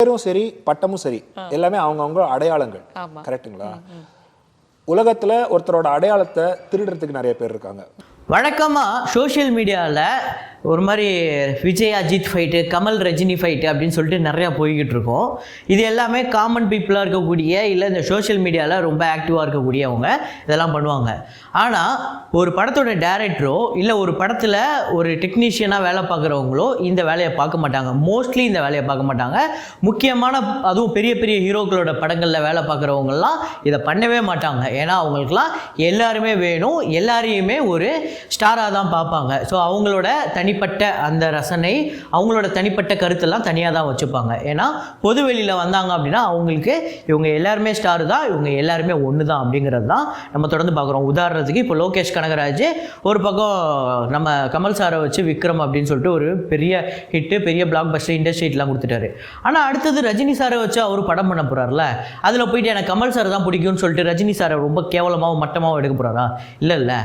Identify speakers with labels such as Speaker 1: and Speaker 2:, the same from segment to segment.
Speaker 1: பேரும் சரி பட்டமும் சரி எல்லாமே அவங்க அடையாளங்கள். கரெக்ட்டுங்களா? உலகத்துல ஒருத்தரோட அடையாளத்தை திருடுறதுக்கு நிறைய பேர் இருக்காங்க.
Speaker 2: வழக்கமாக சோஷியல் மீடியாவில் ஒரு மாதிரி விஜய் அஜித் ஃபைட்டு, கமல் ரஜினி ஃபைட்டு அப்படின்னு சொல்லிட்டு நிறையா போய்கிட்டு இருக்கோம். இது எல்லாமே காமன் பீப்புளாக இருக்கக்கூடிய, இல்லை இந்த சோஷியல் மீடியாவில் ரொம்ப ஆக்டிவாக இருக்கக்கூடியவங்க இதெல்லாம் பண்ணுவாங்க. ஆனால் ஒரு படத்தோட டைரக்டரோ இல்லை ஒரு படத்தில் ஒரு டெக்னீஷியனாக வேலை பார்க்குறவங்களோ இந்த வேலையை பார்க்க மாட்டாங்க. மோஸ்ட்லி இந்த வேலையை பார்க்க மாட்டாங்க. முக்கியமான அதுவும் பெரிய பெரிய ஹீரோக்களோட படங்களில் வேலை பார்க்குறவங்கலாம் இதை பண்ணவே மாட்டாங்க. ஏன்னா அவங்களுக்குலாம் எல்லாருமே வேணும், எல்லாரையுமே ஒரு ஸ்டாராக தான் பார்ப்பாங்க. ஸோ அவங்களோட தனிப்பட்ட அந்த ரசனை, அவங்களோட தனிப்பட்ட கருத்தெல்லாம் தனியாக தான் வச்சுப்பாங்க. ஏன்னா பொது வெளியில் வந்தாங்க அப்படின்னா அவங்களுக்கு இவங்க எல்லாருமே ஸ்டார் தான், இவங்க எல்லாருமே ஒன்று தான் அப்படிங்கிறது தான் நம்ம தொடர்ந்து பார்க்குறோம். உதாரணத்துக்கு இப்போ லோகேஷ் கனகராஜ் ஒரு பக்கம் நம்ம கமல் சாரை வச்சு விக்ரம் அப்படின்னு சொல்லிட்டு ஒரு பெரிய ஹிட்டு, பெரிய பிளாக் பஸ்டர் இண்டஸ்ட்ரிலாம் கொடுத்துட்டாரு. ஆனால் அடுத்தது ரஜினி சாரை வச்சு அவர் படம் பண்ண போகிறார்ல, அதில் போயிட்டு எனக்கு கமல் சார் தான் பிடிக்கும்னு சொல்லிட்டு ரஜினி சாரை ரொம்ப கேவலமாகவும் மட்டமாகவும் எடுக்க போகிறாரா? இல்லை.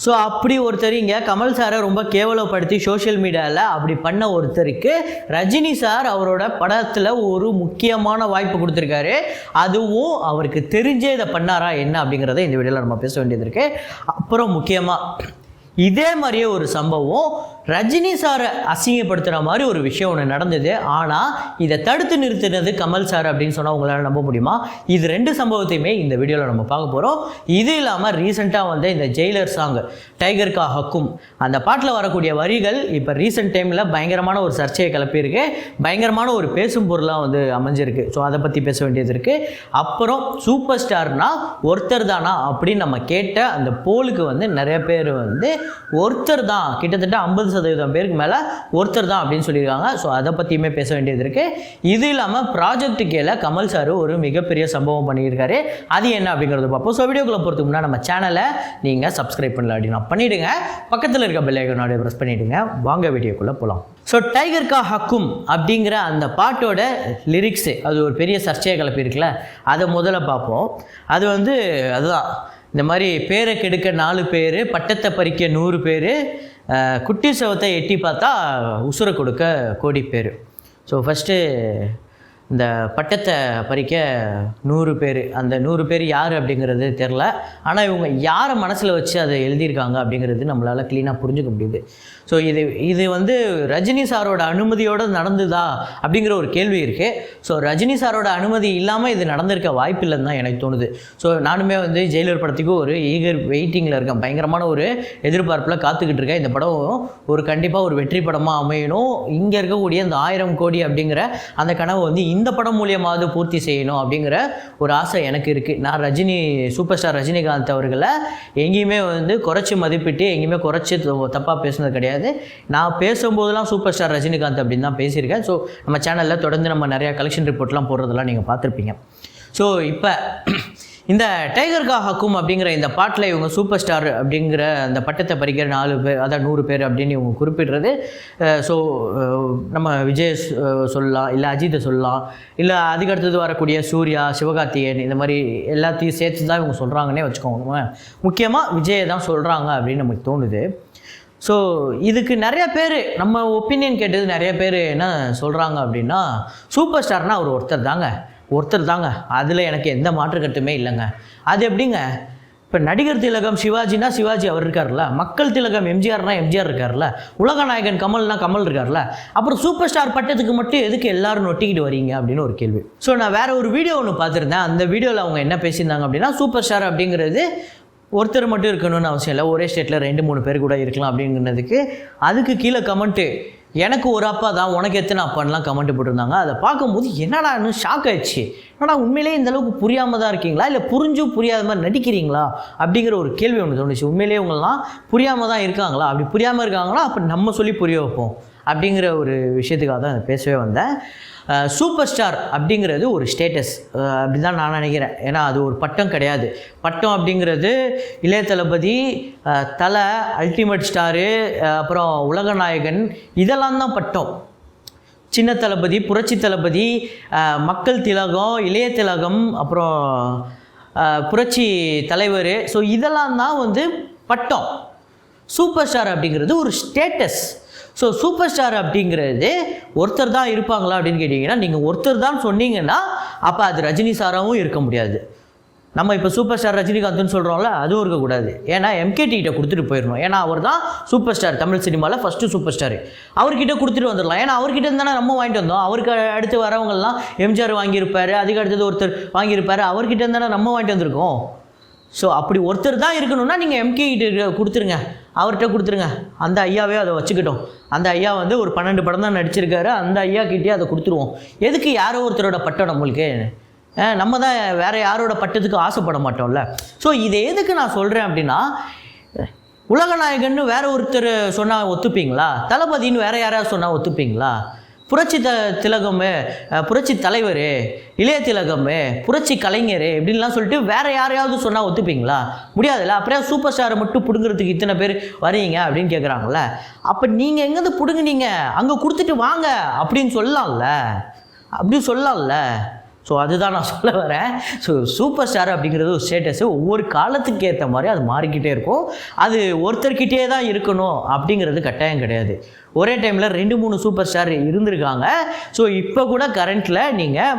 Speaker 2: ஸோ அப்படி ஒருத்தர் இங்கே கமல் சாரை ரொம்ப கேவலப்படுத்தி சோஷியல் மீடியாவில் அப்படி பண்ண ஒருத்தருக்கு ரஜினி சார் அவரோட படத்தில் ஒரு முக்கியமான வாய்ப்பு கொடுத்துருக்காரு. அதுவும் அவருக்கு தெரிஞ்சே இதை பண்ணாரா என்ன அப்படிங்கிறத இந்த வீடியோவில் நம்ம பேச வேண்டியது இருக்குது. அப்புறம் முக்கியமாக இதே மாதிரியே ஒரு சம்பவம் ரஜினி சாரை அசிங்கப்படுத்துகிற மாதிரி ஒரு விஷயம் ஒன்று நடந்தது. ஆனால் இதை தடுத்து நிறுத்தினது கமல் சார் அப்படின்னு சொன்னால் உங்களால் நம்ப முடியுமா? இது ரெண்டு சம்பவத்தையுமே இந்த வீடியோவில் நம்ம பார்க்க போகிறோம். இது இல்லாமல் ரீசெண்டாக வந்து இந்த ஜெயிலர் சாங் டைகர் கா ஹக்கும் அந்த பாட்டில் வரக்கூடிய வரிகள் இப்போ ரீசெண்ட் டைமில் பயங்கரமான ஒரு சர்ச்சையை கிளப்பியிருக்கு, பயங்கரமான ஒரு பேசும் பொருளாக வந்து அமைஞ்சிருக்கு. ஸோ அதை பற்றி பேச வேண்டியது இருக்குது. அப்புறம் சூப்பர் ஸ்டார்னா ஒருத்தர் தானா அப்படின்னு நம்ம கேட்ட அந்த போலுக்கு வந்து நிறைய பேர் வந்து ஒருத்தர் தான், கிட்டத்தட்ட 50% பேருக்கு மேலே ஒருத்தர் தான் அப்படின்னு சொல்லியிருக்காங்க. ஸோ அதை பற்றியுமே பேச வேண்டியது இருக்குது. இது இல்லாமல் ப்ராஜெக்ட் கேல கமல் சார் ஒரு மிகப்பெரிய சம்பவம் பண்ணியிருக்காரு. அது என்ன அப்படிங்கிறது பார்ப்போம். ஸோ வீடியோக்குள்ளே போகிறதுக்கு முன்னாடி நம்ம சேனலை நீங்கள் சப்ஸ்கிரைப் பண்ணல அப்படின்னா பண்ணிவிடுங்க, பக்கத்தில் இருக்க பெல் ஐகானை ப்ரெஸ் பண்ணிவிடுங்க. வாங்க வீடியோக்குள்ளே போகலாம். ஸோ டைகர் கா ஹக்கும் அப்படிங்கிற அந்த பாட்டோட லிரிக்ஸு அது ஒரு பெரிய சர்ச்சையை கிளப்பியிருக்குல்ல, அதை முதல்ல பார்ப்போம். அது வந்து அதுதான் இந்த மாதிரி பேரை கெடுக்க 4 பேர், பட்டத்தை பறிக்க 100 பேர், குட்டி சவத்தை எட்டி பார்த்தா உசுரை கொடுக்க கோடி பேர். ஸோ ஃபஸ்ட்டு இந்த பட்டத்தை பறிக்க 100 பேர், அந்த 100 பேர் யார் அப்படிங்கிறது தெரில. ஆனால் இவங்க யாரை மனசில் வச்சு அதை எழுதியிருக்காங்க அப்படிங்கிறது நம்மளால் க்ளீனாக புரிஞ்சுக்க முடியுது. ஸோ இது வந்து ரஜினி சாரோட அனுமதியோடு நடந்துதா அப்படிங்கிற ஒரு கேள்வி இருக்குது. ஸோ ரஜினி சாரோட அனுமதி இல்லாமல் இது நடந்திருக்க வாய்ப்பு இல்லைன்னு தான் எனக்கு தோணுது. ஸோ நானுமே வந்து ஜெயிலர் படத்துக்கு ஒரு ஈகர் வெயிட்டிங்கில் இருக்கேன், பயங்கரமான ஒரு எதிர்பார்ப்பில் காத்துக்கிட்டு இருக்கேன். இந்த படம் ஒரு கண்டிப்பாக ஒரு வெற்றி படமாக அமையணும். இங்கே இருக்கக்கூடிய இந்த 1000 கோடி அப்படிங்கிற அந்த கனவு வந்து இந்த படம் மூலியமாவது பூர்த்தி செய்யணும் அப்படிங்கிற ஒரு ஆசை எனக்கு இருக்குது. நான் சூப்பர் ஸ்டார் ரஜினிகாந்த் அவர்களை எங்கேயுமே வந்து குறைச்சி மதிப்பிட்டு எங்கேயுமே குறைச்சி தப்பாக பேசுனது கிடையாது. நான் பேசும்போதெல்லாம் சூப்பர் ஸ்டார் ரஜினிகாந்த் அப்படின்னு தான் பேசியிருக்கேன். ஸோ நம்ம சேனலில் தொடர்ந்து நம்ம நிறையா கலெக்ஷன் ரிப்போர்ட்லாம் போடுறதெல்லாம் நீங்கள் பார்த்துருப்பீங்க. ஸோ இப்போ இந்த டைகர் கா ஹக்கும் அப்படிங்கிற இந்த பாட்டில் இவங்க சூப்பர் ஸ்டார் அப்படிங்கிற அந்த பட்டத்தை பறிக்கிற 4 பேர், அதான் 100 பேர் அப்படின்னு இவங்க குறிப்பிடுறது. ஸோ நம்ம விஜய் சொல்லலாம், இல்லை அஜித்தை சொல்லலாம், இல்லை அதுக்கடுத்தது வரக்கூடிய சூர்யா, சிவகார்த்திகேயன், இந்த மாதிரி எல்லாத்தையும் சேர்த்து தான் இவங்க சொல்கிறாங்கன்னே வச்சுக்கோங்க. முக்கியமாக விஜயை தான் சொல்கிறாங்க அப்படின்னு நமக்கு தோணுது. ஸோ இதுக்கு நிறைய பேர் நம்ம ஒப்பீனியன் கேட்டது, நிறைய பேர் என்ன சொல்கிறாங்க அப்படின்னா சூப்பர் ஸ்டார்னால் அவர் ஒருத்தர் தாங்க, அதில் எனக்கு எந்த மாற்று கருத்துமே இல்லைங்க. அது எப்படிங்க? இப்போ நடிகர் திலகம் சிவாஜினா சிவாஜி அவர் இருக்கார்ல, மக்கள் திலகம் எம்ஜிஆர்னா எம்ஜிஆர் இருக்கார்ல, உலகநாயகன் கமல்னா கமல் இருக்கார்ல, அப்புறம் சூப்பர் ஸ்டார் பட்டத்துக்கு மட்டும் எதுக்கு எல்லாரும் நொட்டிக்கிட்டு வரீங்க அப்படின்னு ஒரு கேள்வி. ஸோ நான் வேறு ஒரு வீடியோ ஒன்று பார்த்துருந்தேன். அந்த வீடியோவில் அவங்க என்ன பேசியிருந்தாங்க அப்படின்னா சூப்பர் ஸ்டார் அப்படிங்கிறது ஒருத்தர் மட்டும் இருக்கணும்னு அவசியம் இல்லை, ஒரே ஸ்டேட்டில் 2-3 பேர் கூட இருக்கலாம் அப்படிங்கிறதுக்கு. அதுக்கு கீழே கமெண்ட்டு எனக்கு ஒரு அப்பா தான், உனக்கு எத்தனை அப்பான்லாம் கமெண்ட் போட்டிருந்தாங்க. அதை பார்க்கும்போது என்னடான்னு ஷாக் ஆயிடுச்சு. ஆனால் உண்மையிலேயே இந்த அளவுக்கு புரியாமல் தான் இருக்கீங்களா, இல்லை புரியாத மாதிரி நடிக்கிறீங்களா அப்படிங்கிற ஒரு கேள்வி ஒன்று தோணுச்சு. உண்மையிலேயே இவங்கெல்லாம் புரியாமல் தான் இருக்காங்களா? அப்படி புரியாமல் இருக்காங்களா, அப்போ நம்ம சொல்லி புரிய வைப்போம் அப்படிங்கிற ஒரு விஷயத்துக்காக தான் பேசவே வந்தேன். சூப்பர் ஸ்டார் அப்படிங்கிறது ஒரு ஸ்டேட்டஸ் அப்படி தான் நான் நினைக்கிறேன். ஏன்னா அது ஒரு பட்டம் கிடையாது. பட்டம் அப்படிங்கிறது இளைய தளபதி, தலை, அல்டிமேட் ஸ்டாரு, அப்புறம் உலகநாயகன், இதெல்லாம் தான் பட்டம். சின்ன தளபதி, புரட்சி தளபதி, மக்கள் திலகம், இளைய திலகம், அப்புறம் புரட்சி தலைவர், ஸோ இதெல்லாம் தான் வந்து பட்டம். சூப்பர் ஸ்டார் அப்படிங்கிறது ஒரு ஸ்டேட்டஸ். ஸோ சூப்பர் ஸ்டார் அப்படிங்கிறது ஒருத்தர் தான் இருப்பாங்களா அப்படின்னு கேட்டிங்கன்னா, நீங்கள் ஒருத்தர் தான் சொன்னீங்கன்னா அப்போ அது ரஜினி சாராகவும் இருக்க முடியாது. நம்ம இப்போ சூப்பர் ஸ்டார் ரஜினிகாந்த்னு சொல்கிறோம்ல, அதுவும் இருக்கக்கூடாது. ஏன்னா எம்கேடிகிட்ட கொடுத்துட்டு போயிடணும். ஏன்னா அவர் தான் சூப்பர் ஸ்டார், தமிழ் சினிமாவில் ஃபஸ்ட்டு சூப்பர் ஸ்டார். அவர்கிட்ட கொடுத்துட்டு வந்துடலாம். ஏன்னா அவர்கிட்ட இருந்தானே நம்ம வாங்கிட்டு வந்தோம். அவருக்கு அடுத்து வரவங்கெல்லாம் எம்ஜிஆர் வாங்கியிருப்பார், அதுக்கு அடுத்தது ஒருத்தர் வாங்கியிருப்பார். அவர்கிட்ட இருந்தானே நம்ம வாங்கிட்டு வந்திருக்கோம். ஸோ அப்படி ஒருத்தர் தான் இருக்கணும்னா நீங்கள் எம்கேகிட்ட கொடுத்துருங்க, அவர்கிட்ட கொடுத்துருங்க. அந்த ஐயாவே அதை வச்சுக்கிட்டோம். அந்த ஐயா வந்து ஒரு 12 படம் தான் நடிச்சிருக்காரு. அந்த ஐயா கிட்டே அதை கொடுத்துருவோம். எதுக்கு யாரோ ஒருத்தரோட பட்டம் நம்மளுக்கு? நம்ம தான் வேறு யாரோட பட்டத்துக்கு ஆசைப்பட மாட்டோம்ல. ஸோ இதை எதுக்கு நான் சொல்கிறேன் அப்படின்னா, உலகநாயகன்னு வேற ஒருத்தர் சொன்னால் ஒத்துப்பீங்களா? தளபதின்னு வேறு யாராவது சொன்னால் ஒத்துப்பீங்களா? புரட்சி திலகம், புரட்சி தலைவர், இளைய திலகம், புரட்சி கலைஞர் இப்படின்லாம் சொல்லிட்டு வேறு யாரையாவது சொன்னால் ஒத்துப்பீங்களா? முடியாதுல்ல. அப்படியே சூப்பர் ஸ்டாரை மட்டும் பிடுங்கிறதுக்கு இத்தனை பேர் வரீங்க அப்படின்னு கேட்குறாங்களே. அப்போ நீங்கள் எங்கேருந்து பிடுங்குனீங்க? அங்கே கொடுத்துட்டு வாங்க அப்படின்னு சொல்லலாம்ல, அப்படி சொல்லலாம்ல. ஸோ அதுதான் நான் சொல்ல வரேன். ஸோ சூப்பர் ஸ்டார் அப்படிங்கிறது ஒரு ஸ்டேட்டஸு. ஒவ்வொரு காலத்துக்கு ஏற்ற மாதிரி அது மாறிக்கிட்டே இருக்கும். அது ஒருத்தர்கிட்டே தான் இருக்கணும் அப்படிங்கிறது கட்டாயம் கிடையாது. ஒரே டைமில் 2-3 சூப்பர் ஸ்டார் இருந்திருக்காங்க. ஸோ இப்போ கூட கரண்ட்டில் நீங்கள்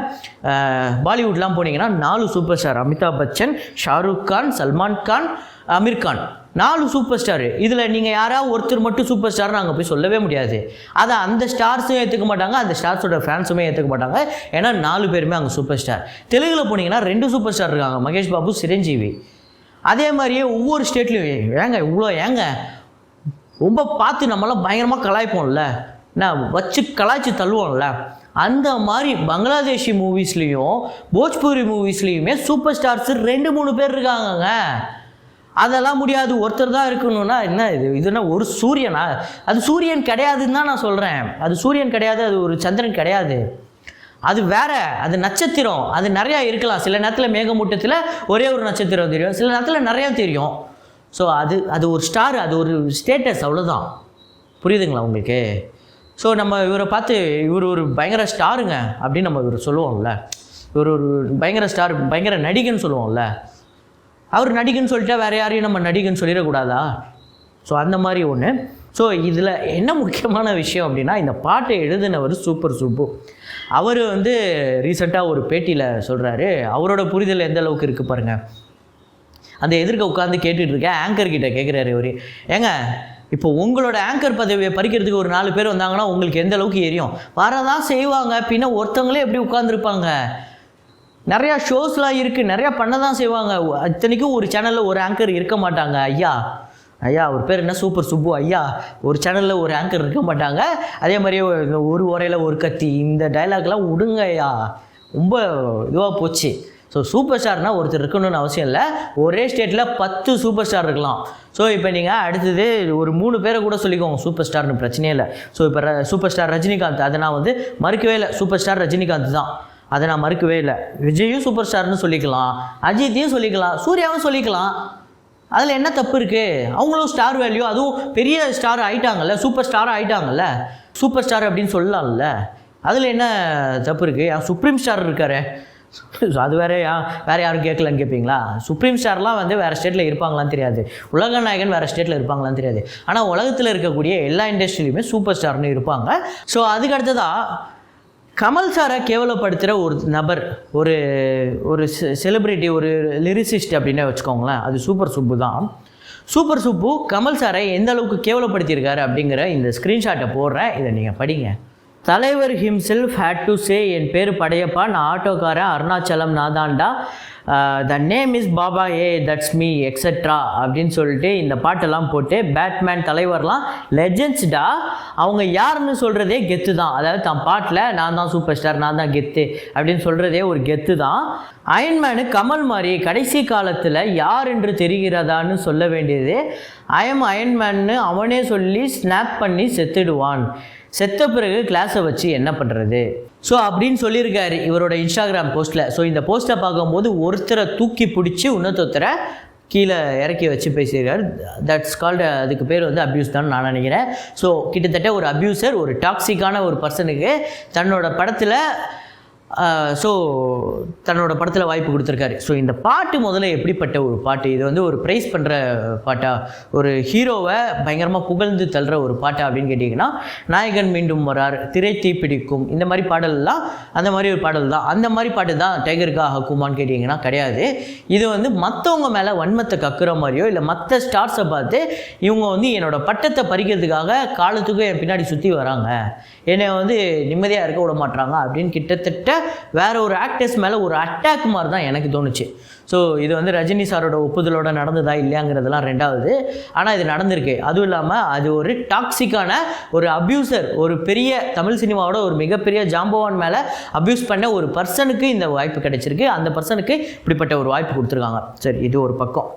Speaker 2: பாலிவுட்லாம் போனீங்கன்னா 4 super star: Amitabh Bachchan, Shahrukh Khan, Salman Khan, Aamir Khan, 4 super star. இதில் நீங்கள் யாராவது ஒருத்தர் மட்டும் சூப்பர் ஸ்டார்னு அங்கே போய் சொல்லவே முடியாது. அதை அந்த ஸ்டார்ஸும் ஏற்றுக்க மாட்டாங்க, அந்த ஸ்டார்ஸோட ஃபேன்ஸுமே ஏற்றுக்க மாட்டாங்க. ஏன்னா 4 பேருமே அங்கே சூப்பர் ஸ்டார். தெலுங்கில் போனீங்கன்னா 2 சூப்பர் ஸ்டார் இருக்காங்க: மகேஷ் பாபு, சிரஞ்சீவி. அதே மாதிரியே ஒவ்வொரு ஸ்டேட்லையும் ஏங்க இவ்வளோ ஏங்க ரொம்ப பார்த்து நம்மளாம் பயங்கரமாக கலாய்ப்போம்ல, நான் வச்சு கலாய்ச்சி தள்ளுவோம்ல, அந்த மாதிரி பங்களாதேஷி மூவிஸ்லேயும் போஜ்பூரி மூவிஸ்லேயுமே சூப்பர் ஸ்டார்ஸு 2-3 பேர் இருக்காங்கங்க. அதெல்லாம் முடியாது, ஒருத்தர் தான் இருக்கணும்னா என்ன இதுனா ஒரு சூரியனா? அது சூரியன் கிடையாதுன்னு தான் நான் சொல்கிறேன். அது சூரியன் கிடையாது, அது ஒரு சந்திரன் கிடையாது, அது வேற, அது நட்சத்திரம். அது நிறையா இருக்கலாம். சில நேரத்தில் மேகமூட்டத்தில் ஒரே ஒரு நட்சத்திரம் தெரியும், சில நேரத்தில் நிறையா தெரியும். ஸோ அது ஒரு ஸ்டார், அது ஒரு ஸ்டேட்டஸ், அவ்வளோதான். புரியுதுங்களா உங்களுக்கு? ஸோ நம்ம இவரை பார்த்து இவர் ஒரு பயங்கர ஸ்டாருங்க அப்படின்னு நம்ம இவர் சொல்லுவோம்ல, இவர் ஒரு பயங்கர ஸ்டார், பயங்கர நடிகன்னு சொல்லுவோம்ல. அவர் நடிகன்னு சொல்லிட்டா வேறு யாரையும் நம்ம நடிகன்னு சொல்லிடக்கூடாதா? ஸோ அந்த மாதிரி ஒன்று. ஸோ இதில் என்ன முக்கியமான விஷயம் அப்படின்னா, இந்த பாட்டை எழுதினவர் சூப்பர் சுப்பு. அவர் வந்து ரீசெண்டாக ஒரு பேட்டியில் சொல்கிறாரு, அவரோட புரிதல் எந்த அளவுக்கு இருக்குது பாருங்கள். அந்த எதிர்க்க உட்காந்து கேட்டுட்ருக்கேன், ஆங்கர்கிட்ட கேட்குறாரு இவர், ஏங்க இப்போ உங்களோட ஆங்கர் பதவியை பறிக்கிறதுக்கு ஒரு 4 பேர் வந்தாங்கன்னா உங்களுக்கு எந்த அளவுக்கு எரியும்? வரதான் செய்வாங்க, பின்ன ஒருத்தவங்களே எப்படி உட்காந்துருப்பாங்க? நிறையா ஷோஸ்லாம் இருக்குது, நிறையா பண்ண தான் செய்வாங்க. இத்தனைக்கும் ஒரு சேனலில் ஒரு ஆங்கர் இருக்க மாட்டாங்க. ஐயா அவர் பேர் என்ன, சூப்பர் சுப்பு ஐயா. ஒரு சேனலில் ஒரு ஆங்கர் இருக்க மாட்டாங்க. அதே மாதிரியே ஒரு உரையில் ஒரு கத்தி, இந்த டைலாக்லாம் விடுங்க ஐயா, ரொம்ப இதுவாக போச்சு. ஸோ சூப்பர் ஸ்டார்னால் ஒருத்தர் இருக்கணும்னு அவசியம் இல்லை. ஒரே ஸ்டேட்டில் 10 சூப்பர் ஸ்டார் இருக்கலாம். ஸோ இப்போ நீங்கள் அடுத்தது ஒரு 3 பேரை கூட சொல்லிக்கோங்க சூப்பர் ஸ்டார்னு, பிரச்சனையே இல்லை. ஸோ இப்போ சூப்பர் ஸ்டார் ரஜினிகாந்த், அதை நான் வந்து மறுக்கவே இல்லை. சூப்பர் ஸ்டார் ரஜினிகாந்த் தான், அதை நான் மறுக்கவே இல்லை. விஜயும் சூப்பர் ஸ்டார்னு சொல்லிக்கலாம், அஜித்தையும் சொல்லிக்கலாம், சூர்யாவும் சொல்லிக்கலாம். அதில் என்ன தப்பு இருக்குது? அவங்களும் ஸ்டார் வேல்யூ, அதுவும் பெரிய ஸ்டார் ஆகிட்டாங்கல்ல, சூப்பர் ஸ்டார் ஆகிட்டாங்கல்ல, சூப்பர் ஸ்டார் அப்படின்னு சொல்லலாம்ல. அதில் என்ன தப்பு இருக்குது? சுப்ரீம் ஸ்டார் இருக்காரு, அது வேறு யாரும் கேட்கலன்னு கேட்பீங்களா? சுப்ரீம் ஸ்டார்லாம் வந்து வேறு ஸ்டேட்டில் இருப்பாங்களான்னு தெரியாது, உலக நாயகன் வேறு ஸ்டேட்டில் இருப்பாங்களான்னு தெரியாது. ஆனால் உலகத்தில் இருக்கக்கூடிய எல்லா இண்டஸ்ட்ரியிலுமே சூப்பர் ஸ்டார்னு இருப்பாங்க. ஸோ அதுக்கு அடுத்ததாக கமல் சாரை கேவலப்படுத்துகிற ஒரு நபர், ஒரு செலிப்ரிட்டி, ஒரு லிரிசிஸ்ட் அப்படின்னு வச்சுக்கோங்களேன், அது சூப்பர் சுப்பு தான். சூப்பர் சுப்பு கமல் சாரை எந்த அளவுக்கு கேவலப்படுத்தியிருக்காரு அப்படிங்கிற இந்த ஸ்க்ரீன்ஷாட்டை போடுறேன், இதை நீங்கள் படிங்க. தலைவர் ஹிம்செல்ஃப் ஹேட் டு சே, என் பேர் படையப்பா, நான் ஆட்டோக்காரன், அருணாச்சலம் நாதாண்டா, the name is Baba, a that's me extra அப்படின்னு சொல்லிட்டு இந்த பாட்டெல்லாம் போட்டு, பேட்மேன் தலைவர்லாம் லெஜெண்ட்ஸ்டா, அவங்க யாருன்னு சொல்கிறதே கெத்து தான். அதாவது தான் பாட்டில் நான் தான் சூப்பர் ஸ்டார், நான் தான் கெத்து அப்படின்னு சொல்கிறதே ஒரு கெத்து தான். அயன்மேனு கமல் மாதிரி கடைசி காலத்தில் யார் என்று தெரிகிறதான்னு சொல்ல வேண்டியது ஐஎம் அயன்மேன்னு அவனே சொல்லி ஸ்னாப் பண்ணி செத்துடுவான், செத்த பிறகு கிளாஸை வச்சு என்ன பண்ணுறது? ஸோ அப்படின்னு சொல்லியிருக்காரு இவரோட இன்ஸ்டாகிராம் போஸ்ட்டில். ஸோ இந்த போஸ்ட்டை பார்க்கும்போது ஒருத்தரை தூக்கி பிடிச்சி இன்னொருத்தரை கீழே இறக்கி வச்சு பேசியிருக்காரு. தட்ஸ் கால்டு, அதுக்கு பேர் வந்து அப்யூஸ் தான் நான் நினைக்கிறேன். ஸோ கிட்டத்தட்ட ஒரு அப்யூசர், ஒரு டாக்ஸிக்கான ஒரு பர்சனுக்கு தன்னோட படத்தில் ஸோ தன்னோட படத்தில் வாய்ப்பு கொடுத்துருக்காரு. ஸோ இந்த பாட்டு முதல்ல எப்படிப்பட்ட ஒரு பாட்டு, இது வந்து ஒரு ப்ரைஸ் பண்ணுற பாட்டா, ஒரு ஹீரோவை பயங்கரமாக புகழ்ந்து தள்ளுற ஒரு பாட்டா அப்படின்னு கேட்டிங்கன்னா, நாயகன் மீண்டும் வரார், திரை தீப்பிடிக்கும், இந்த மாதிரி பாடல்லாம் அந்த மாதிரி ஒரு பாடல் தான். அந்த மாதிரி பாட்டு தான் டைகருக்கா ஹக்குமான்னு கேட்டிங்கன்னா கிடையாது. இது வந்து மற்றவங்க மேலே வன்மத்தை கக்குற மாதிரியோ இல்லை மற்ற ஸ்டார்ஸை பார்த்து இவங்க வந்து என்னோடய பட்டத்தை பறிக்கிறதுக்காக காலத்துக்கும் என் பின்னாடி சுற்றி வராங்க, என்னை வந்து நிம்மதியாக இருக்க விட மாட்டாங்க அப்படின்னு கிட்டத்தட்ட வேறு ஒரு ஆக்டர்ஸ் மேலே ஒரு அட்டாக் மாதிரி தான் எனக்கு தோணுச்சு. ஸோ இது வந்து ரஜினி சாரோட ஒப்புதலோட நடந்ததா இல்லையாங்கிறதுலாம் ரெண்டாவது. ஆனால் இது நடந்திருக்கு. அதுவும் இல்லாமல் அது ஒரு டாக்ஸிக்கான ஒரு அப்யூசர், ஒரு பெரிய தமிழ் சினிமாவோட ஒரு மிகப்பெரிய ஜாம்பவான் மேலே அப்யூஸ் பண்ண ஒரு பர்சனுக்கு இந்த வாய்ப்பு கிடைச்சிருக்கு. அந்த பர்சனுக்கு இப்படிப்பட்ட ஒரு வாய்ப்பு கொடுத்துருக்காங்க. சரி, இது ஒரு பக்கம்.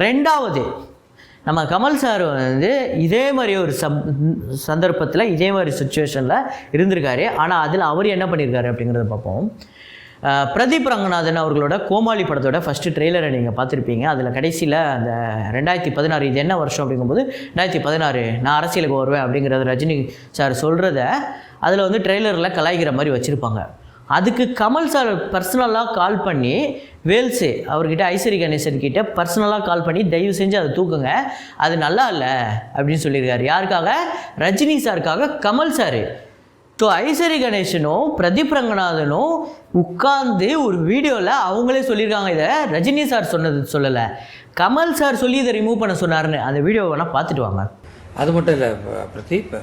Speaker 2: ரெண்டாவது, நம்ம கமல் சார் வந்து இதே மாதிரி ஒரு சந்தர்ப்பத்தில் இதே மாதிரி சுச்சுவேஷனில் இருந்திருக்காரு. ஆனால் அதில் அவர் என்ன பண்ணியிருக்காரு அப்படிங்கிறத பார்ப்போம். பிரதீப் ரங்கநாதன் அவர்களோட கோமாளி படத்தோட ஃபஸ்ட்டு ட்ரெய்லரை நீங்கள் பார்த்துருப்பீங்க. அதில் கடைசியில் அந்த 2016, இது என்ன வருஷம் அப்படிங்கும்போது 2016 நான் அரசியலுக்கு வருவேன் அப்படிங்கிறத ரஜினி சார் சொல்கிறத அதில் வந்து ட்ரெய்லரில் கலாய்க்கிற மாதிரி வச்சுருப்பாங்க. அதுக்கு கமல் சார் பர்சனலாக கால் பண்ணி, வேல்ஸு அவர்கிட்ட ஐஸ்வரி கணேசன் கிட்ட பர்சனலாக கால் பண்ணி தயவு செஞ்சு அதை தூக்குங்க, அது நல்லா இல்லை அப்படின்னு சொல்லியிருக்காரு. யாருக்காக? ரஜினி சாருக்காக கமல் சார். ஸோ ஐஸ்வரி கணேசனும் பிரதீப் ரங்கநாதனும் உட்கார்ந்து ஒரு வீடியோவில் அவங்களே சொல்லியிருக்காங்க, இதை ரஜினி சார் சொன்னது சொல்லலை, கமல் சார் சொல்லி இதை ரிமூவ் பண்ண சொன்னார்னு. அந்த வீடியோவை வேணால் பார்த்துட்டு வாங்க.
Speaker 3: அது மட்டும் இல்லை பிரதீப்,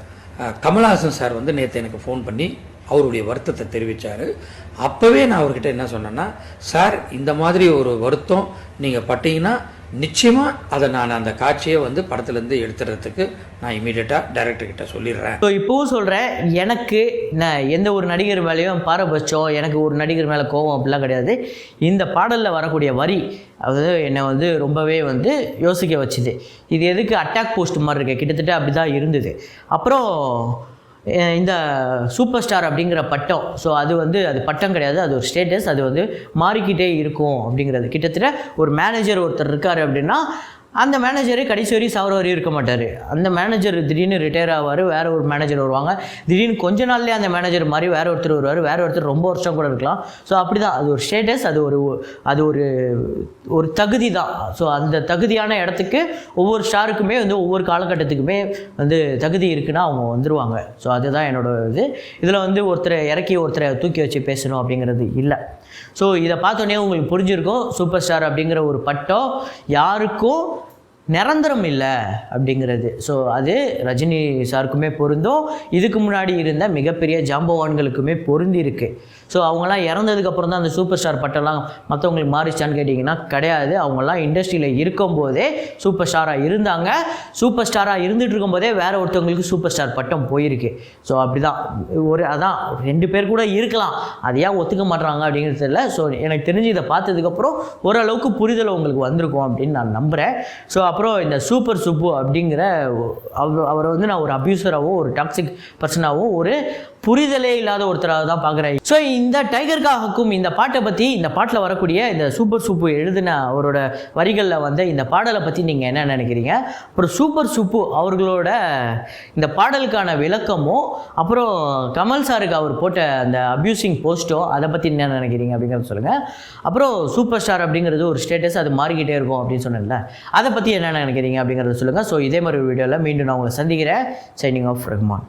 Speaker 3: கமல்ஹாசன் சார் வந்து நேற்று எனக்கு ஃபோன் பண்ணி அவருடைய வருத்தத்தை தெரிவித்தார். அப்போவே நான் அவர்கிட்ட என்ன சொன்னேன்னா, சார் இந்த மாதிரி ஒரு வருத்தம் நீங்கள் பட்டீங்கன்னா நிச்சயமாக அதை நான் அந்த காட்சியை வந்து படத்துலேருந்து எடுத்துறதுக்கு நான் இமீடியட்டாக டைரக்டர்கிட்ட சொல்லிடுறேன்.
Speaker 2: ஸோ இப்போவும் சொல்கிறேன், எனக்கு நான் எந்த ஒரு நடிகர் மேலேயும் பாரபட்சம், எனக்கு ஒரு நடிகர் மேலே கோபம் அப்படிலாம் கிடையாது. இந்த பாடலில் வரக்கூடிய வரி அது என்னை வந்து ரொம்பவே வந்து யோசிக்க வச்சுது. இது எதுக்கு அட்டாக் போஸ்ட் மாதிரி இருக்கு, கிட்டத்தட்ட அப்படி தான் இருந்தது. அப்புறம் இந்த சூப்பர் ஸ்டார் அப்படிங்கிற பட்டம், ஸோ அது வந்து அது பட்டம் கிடையாது, அது ஒரு ஸ்டேட்டஸ், அது வந்து மாறிக்கிட்டே இருக்கும் அப்படிங்கிறது. கிட்டத்தட்ட ஒரு மேனேஜர் ஒருத்தர் இருக்கார் அப்படின்னா அந்த மேனேஜரே கடைசி வரையும் சாவர வரையும் இருக்க மாட்டார். அந்த மேனேஜர் திடீர்னு ரிட்டையர் ஆவார், வேறு ஒரு மேனேஜர் வருவாங்க, திடீர்னு கொஞ்ச நாள்லேயே அந்த மேனேஜர் மாதிரி வேறு ஒருத்தர் வருவார், வேறு ஒருத்தர் ரொம்ப வருஷம் கூட இருக்கலாம். ஸோ அப்படி தான், அது ஒரு ஸ்டேட்டஸ், அது ஒரு தகுதி தான். ஸோ அந்த தகுதியான இடத்துக்கு ஒவ்வொரு ஸ்டாருக்குமே வந்து ஒவ்வொரு காலகட்டத்துக்குமே வந்து தகுதி இருக்குன்னா அவங்க வந்துடுவாங்க. ஸோ அதுதான் என்னோட இது. இதில் வந்து ஒருத்தரை இறக்கி ஒருத்தரை தூக்கி வச்சு பேசணும் அப்படிங்கிறது இல்லை. ஸோ இதை பார்த்தோன்னே உங்களுக்கு புரிஞ்சிருக்கும், சூப்பர் ஸ்டார் அப்படிங்கிற ஒரு பட்டம் யாருக்கும் நிரந்தரம் இல்லை அப்படிங்கிறது. ஸோ அது ரஜினி சாருக்குமே பொருந்தும், இதுக்கு முன்னாடி இருந்த மிகப்பெரிய ஜாம்பவான்களுக்குமே பொருந்தி இருக்குது. ஸோ அவங்களாம் இறந்ததுக்கப்புறம் தான் அந்த சூப்பர் ஸ்டார் பட்டம்லாம் மற்றவங்களுக்கு மாறிச்சான்னு கேட்டிங்கன்னா கிடையாது. அவங்களாம் இண்டஸ்ட்ரியில் இருக்கும்போதே சூப்பர் ஸ்டாராக இருந்தாங்க. சூப்பர் ஸ்டாராக இருந்துகிட்டு இருக்கும்போதே வேறு ஒருத்தவங்களுக்கு சூப்பர் ஸ்டார் பட்டம் போயிருக்கு. ஸோ அப்படி தான் அதான் 2 பேர் கூட இருக்கலாம், அது ஏன் ஒத்துக்க மாட்டுறாங்க அப்படிங்கிறது தெரியல. ஸோ எனக்கு தெரிஞ்சு இதை பார்த்ததுக்கப்புறம் ஓரளவுக்கு புரிதல் உங்களுக்கு வந்திருக்கும் அப்படின்னு நான் நம்புகிறேன். ஸோ அப்புறம் இந்த சூப்பர் சுப்பு அப்படிங்கிற அவரை வந்து நான் ஒரு அப்யூசராகவும் ஒரு டாக்ஸிக் பர்சனாகவும் ஒரு புரிதலே இல்லாத ஒருத்தராக தான் பார்க்குறேன். ஸோ இந்த டைகர்கா ஹக்கும் இந்த பாட்டை பற்றி, இந்த பாட்டில் வரக்கூடிய இந்த சூப்பர் சுப்பு எழுதின அவரோட வரிகளில் வந்து இந்த பாடலை பற்றி நீங்கள் என்ன நினைக்கிறீங்க? அப்புறம் சூப்பர் சுப்பு அவர்களோட இந்த பாடலுக்கான விளக்கமும், அப்புறம் கமல் சாருக்கு அவர் போட்ட அந்த அப்யூசிங் போஸ்ட்டோ அதை பற்றி என்ன நினைக்கிறீங்க அப்படிங்கிறத சொல்லுங்கள். அப்புறம் சூப்பர் ஸ்டார் அப்படிங்கிறது ஒரு ஸ்டேட்டஸ், அது மாறிக்கிட்டே இருக்கும் அப்படின்னு சொன்னேன்ல, அதை பற்றி என்ன நினைக்கிறீங்க அப்படிங்கிறத சொல்லுங்கள். ஸோ இதே மாதிரி ஒரு வீடியோவில் மீண்டும் நான் உங்களை சந்திக்கிறேன். Signing off Rahman.